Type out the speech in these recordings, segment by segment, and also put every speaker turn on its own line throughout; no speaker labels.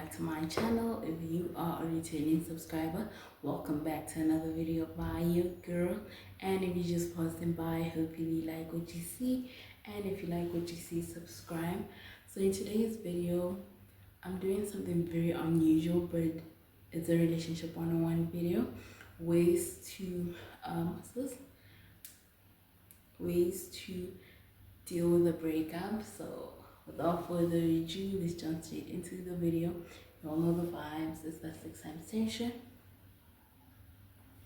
back to my channel. If you are a returning subscriber, welcome back to another video by your girl. And if you're just passing by, hope you really like what you see, and if you like what you see, subscribe. So in today's video, I'm doing something very unusual, but it's a relationship 101 video. Ways to what's this? Ways to deal with a breakup. So without further ado, let's jump straight into the video. You all know the vibes. It's that 6 times tension.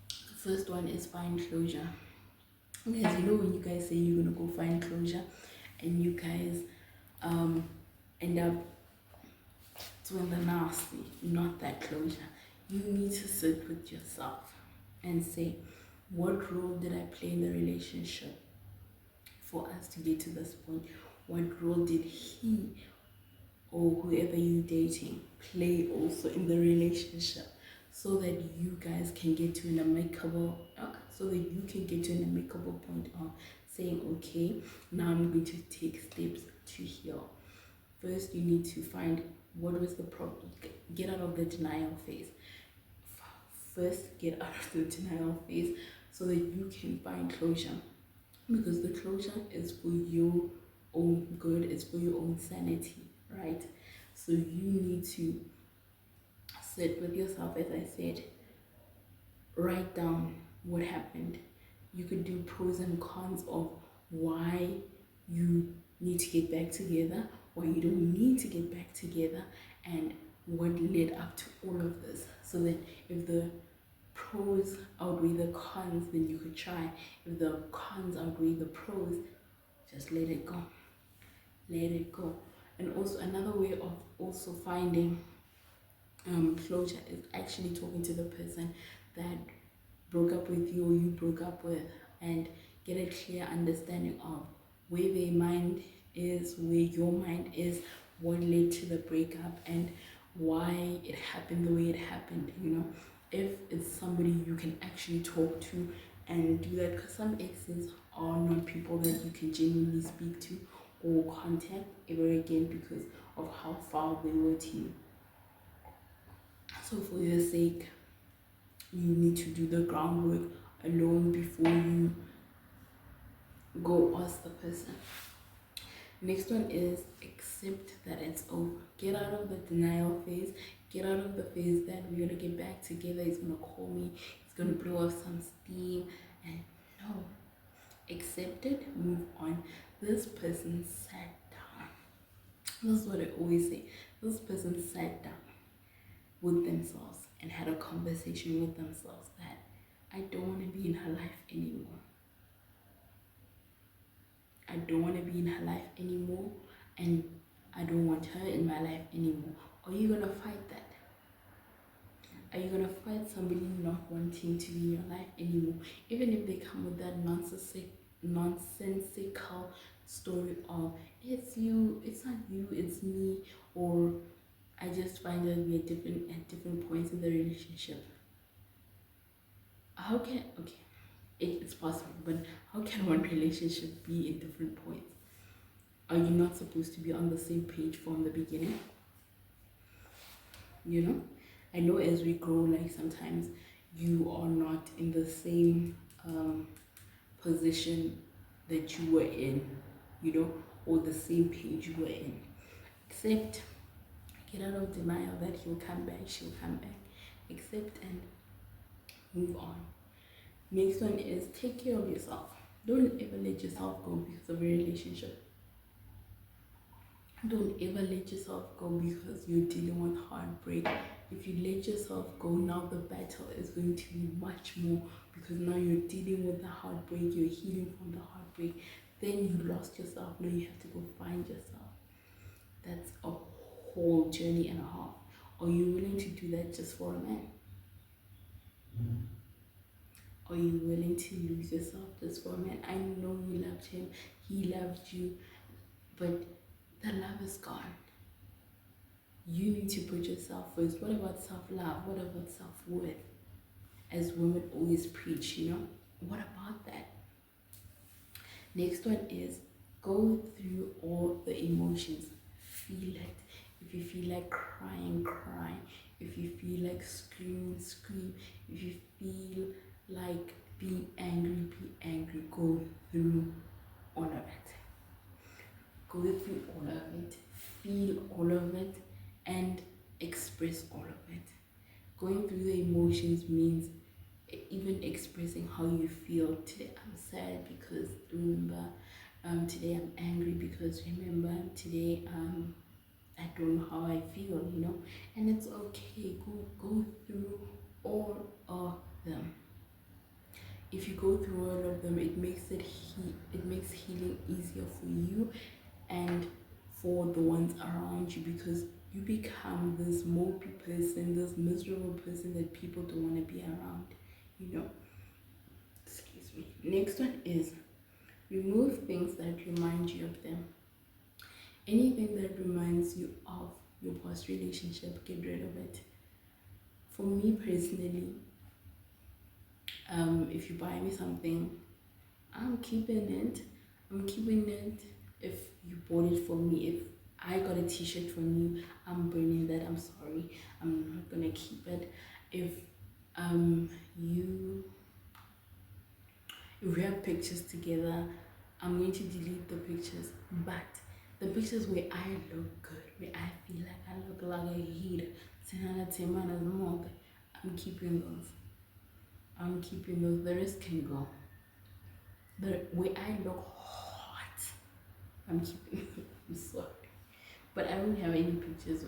The first one is find closure. Guys, you know when you guys say you're gonna go find closure and you guys end up doing the nasty, not that closure. You need to sit with yourself and say, what role did I play in the relationship for us to get to this point? What role did he or whoever you're dating play also in the relationship, so that you guys can get to an amicable point of saying, okay, now I'm going to take steps to heal. First, you need to find what was the problem. Get out of the denial phase. First, get out of the denial phase so that you can find closure. Because the closure is for your own good, it's for your own sanity, right? So you need to sit with yourself, as I said, write down what happened. You could do pros and cons of why you need to get back together, why you don't need to get back together, and what led up to all of this. So that if the pros outweigh the cons, then you could try. If the cons outweigh the pros, just let it go. Let it go. And also another way of also finding closure is actually talking to the person that broke up with you or you broke up with, and get a clear understanding of where their mind is, where your mind is, what led to the breakup, and why it happened the way it happened. You know, if it's somebody you can actually talk to and do that, because some exes are not people that you can genuinely speak to or contact ever again because of how far they were to you. So for your sake, you need to do the groundwork alone before you go ask the person. Next one is accept that it's over. Get out of the denial phase. Get out of the phase that we're gonna get back together, he's gonna call me, he's gonna blow off some steam. And no, accept it, move on. This person sat down. This is what I always say. This person sat down with themselves and had a conversation with themselves that I don't want to be in her life anymore. I don't want to be in her life anymore, and I don't want her in my life anymore. Are you going to fight that? Are you going to fight somebody not wanting to be in your life anymore? Even if they come with that nonsensical story of, it's you, it's not you, it's me, or I just find that we're different at different points in the relationship. How can, okay, it's possible, but how can one relationship be in different points? Are you not supposed to be on the same page from the beginning? You know, I know as we grow, like sometimes you are not in the same position that you were in, you know, or the same page you were in. Except get out of denial that he'll come back, she'll come back. Accept and move on. Next one is take care of yourself. Don't ever let yourself go because of a relationship. Don't ever let yourself go because you're dealing with heartbreak. If you let yourself go, now the battle is going to be much more, because now you're dealing with the heartbreak, you're healing from the heartbreak. Then you lost yourself, now you have to go find yourself. That's a whole journey and a half. Are you willing to do that just for a man? Are you willing to lose yourself just for a man? I know you loved him, he loved you, but the love is gone. You need to put yourself first. What about self-love? What about self-worth? As women always preach, you know? What about that? Next one is go through all the emotions. Feel it. If you feel like crying, cry. If you feel like screaming, scream. If you feel like being angry, be angry. Go through all of it. Go through all of it. Feel all of it and express all of it. Going through the emotions means even expressing how you feel. Today I'm sad because remember, today I'm angry because remember, today I don't know how I feel, and it's okay. Go through all of them. If you go through all of them, it makes healing easier for you and for the ones around you, because you become this mopey person, this miserable person that people don't want to be around, Excuse me. Next one is remove things that remind you of them. Anything that reminds you of your past relationship, get rid of it. For me personally, if you buy me something, I'm keeping it. If you bought it for me, if I got a t-shirt from you, I'm burning that. I'm sorry, I'm not gonna keep it. If we have pictures together, I'm going to delete the pictures, but the pictures where I look good, where I feel like I look like a hero, I'm keeping those. The rest can go. The way I look hot, I'm keeping. I'm sorry, but I don't have any pictures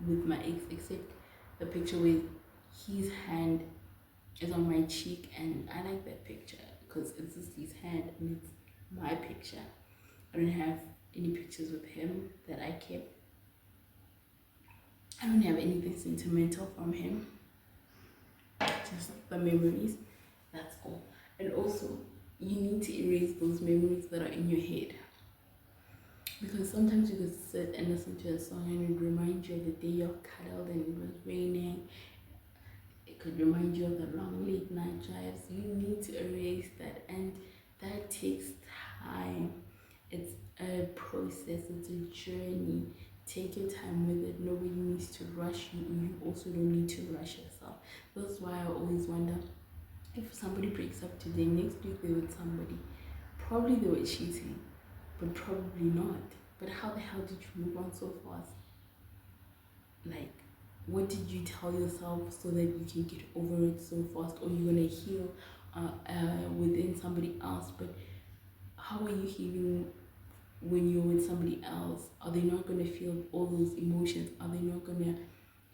with my ex except the picture with his hand is on my cheek, and I like that picture because it's just his hand and it's my picture. I don't have any pictures with him that I kept. I don't have anything sentimental from him, just the memories. That's all. And also, you need to erase those memories that are in your head, because sometimes you could sit and listen to a song and it reminds you of the day you're cuddled and it was raining. It could remind you of the long late night drives. You need to erase that, and that takes time. It's a process, it's a journey. Take your time with it. Nobody needs to rush you, and you also don't need to rush yourself. That's why I always wonder, if somebody breaks up today, next week they're with somebody. Probably they were cheating, but probably not. But how the hell did you move on so fast? Like, what did you tell yourself so that you can get over it so fast? Or you're gonna heal within somebody else, but how are you healing when you're with somebody else? Are they not gonna feel all those emotions? Are they not gonna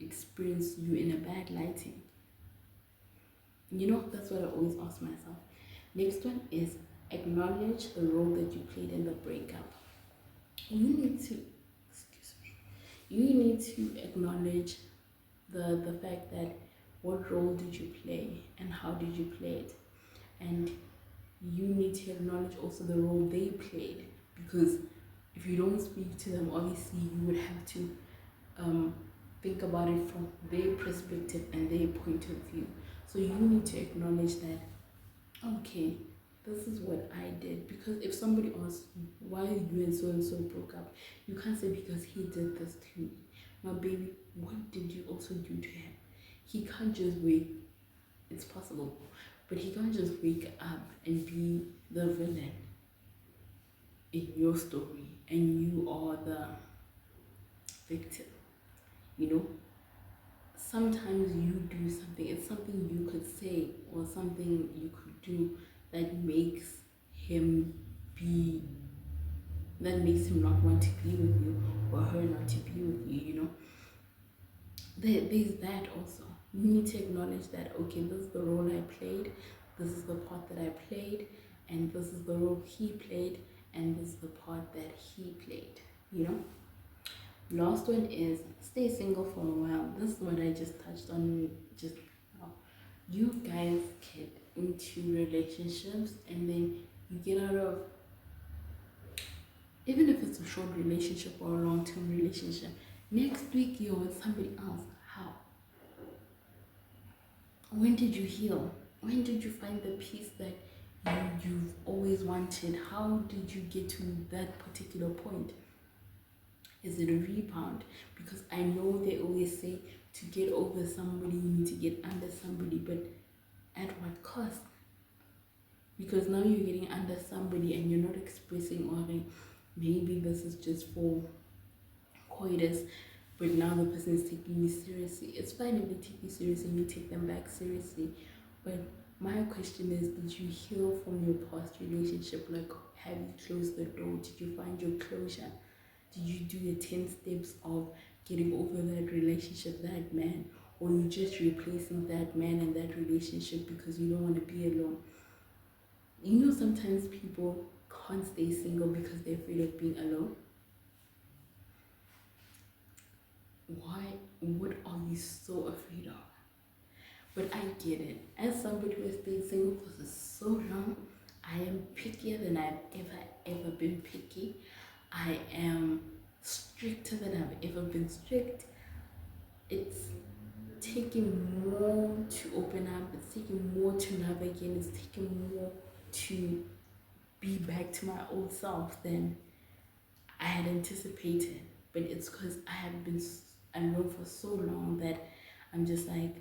experience you in a bad lighting? That's what I always ask myself. Next one is acknowledge the role that you played in the breakup. You need to acknowledge the fact that what role did you play and how did you play it, and you need to acknowledge also the role they played, because if you don't speak to them, obviously you would have to think about it from their perspective and their point of view. So you need to acknowledge that, okay, this is what I did. Because if somebody asks you why you and so broke up, you can't say because he did this to me. My baby, what did you also do to him? He can't just it's possible, but he can't just wake up and be the villain in your story and you are the victim. Sometimes you do something, it's something you could say or something you could do that makes him not want to be with you, or her not to be with you. There's that also. You need to acknowledge that, okay, this is the role I played, this is the part that I played, and this is the role he played, and this is the part that he played. Last one is stay single for a while. This is what I just touched on just now. You guys get into relationships and then you get out of, even if it's a short relationship or a long-term relationship, next week you're with somebody else. How? When did you heal? When did you find the peace that you've always wanted? How did you get to that particular point? Is it a rebound? Because I know they always say to get over somebody, you need to get under somebody, but at what cost? Because now you're getting under somebody and you're not expressing, or maybe this is just for coitus, but now the person is taking you seriously. It's fine if they take you seriously and you take them back seriously, but my question is, did you heal from your past relationship? Like, have you closed the door? Did you find your closure? Did you do the 10 steps of getting over that relationship, that man? Or you just replacing that man and that relationship because you don't want to be alone? You know, sometimes people can't stay single because they're afraid of being alone. Why? What are you so afraid of? But I get it. As somebody who has been single for so long, I am pickier than I've ever been picky. I am stricter than I've ever been strict. It's taking more to open up. It's taking more to love again. It's taking more to be back to my old self than I had anticipated. But it's because I have been alone for so long that I'm just like,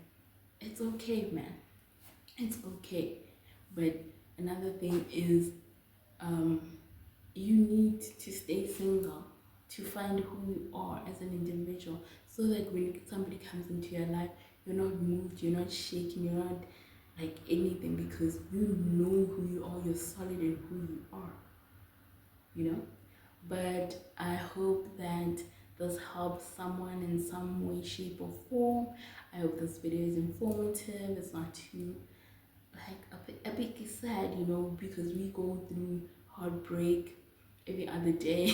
it's okay, man. It's okay. But another thing is, you need to stay single to find who you are as an individual, so that when somebody comes into your life, you're not moved, you're not shaken, you're not like anything, because you know who you are, you're solid in who you are, you know. But I hope that this helps someone in some way, shape, or form. I hope this video is informative. It's not too like a bit sad, you know, because we go through heartbreak every other day,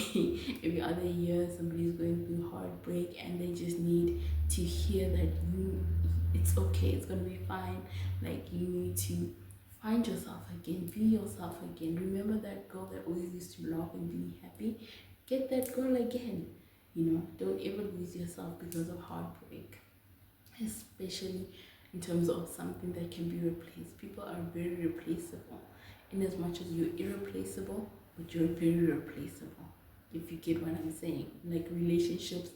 every other year. Somebody's going through heartbreak, and they just need to hear that it's okay, it's gonna be fine. Like, you need to find yourself again, be yourself again. Remember that girl that always used to laugh and be happy? Get that girl again. You know, don't ever lose yourself because of heartbreak, especially in terms of something that can be replaced. People are very replaceable, in as much as you're irreplaceable, but you're very replaceable, if you get what I'm saying. Like, relationships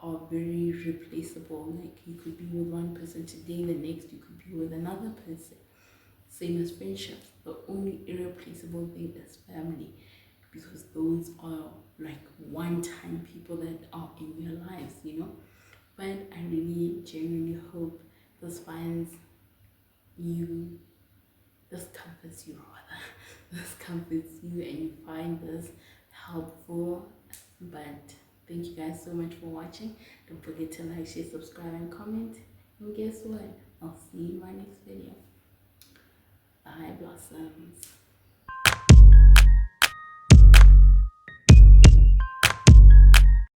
are very replaceable. Like, you could be with one person today, the next you could be with another person. Same as friendships. The only irreplaceable thing is family, because those are like one-time people that are in your lives, you know. But I really genuinely hope this finds you, this comforts you rather, this comforts you, and you find this helpful. But thank you guys so much for watching. Don't forget to like, share, subscribe, and comment. And guess what? I'll see you in my next video. Bye, blossoms.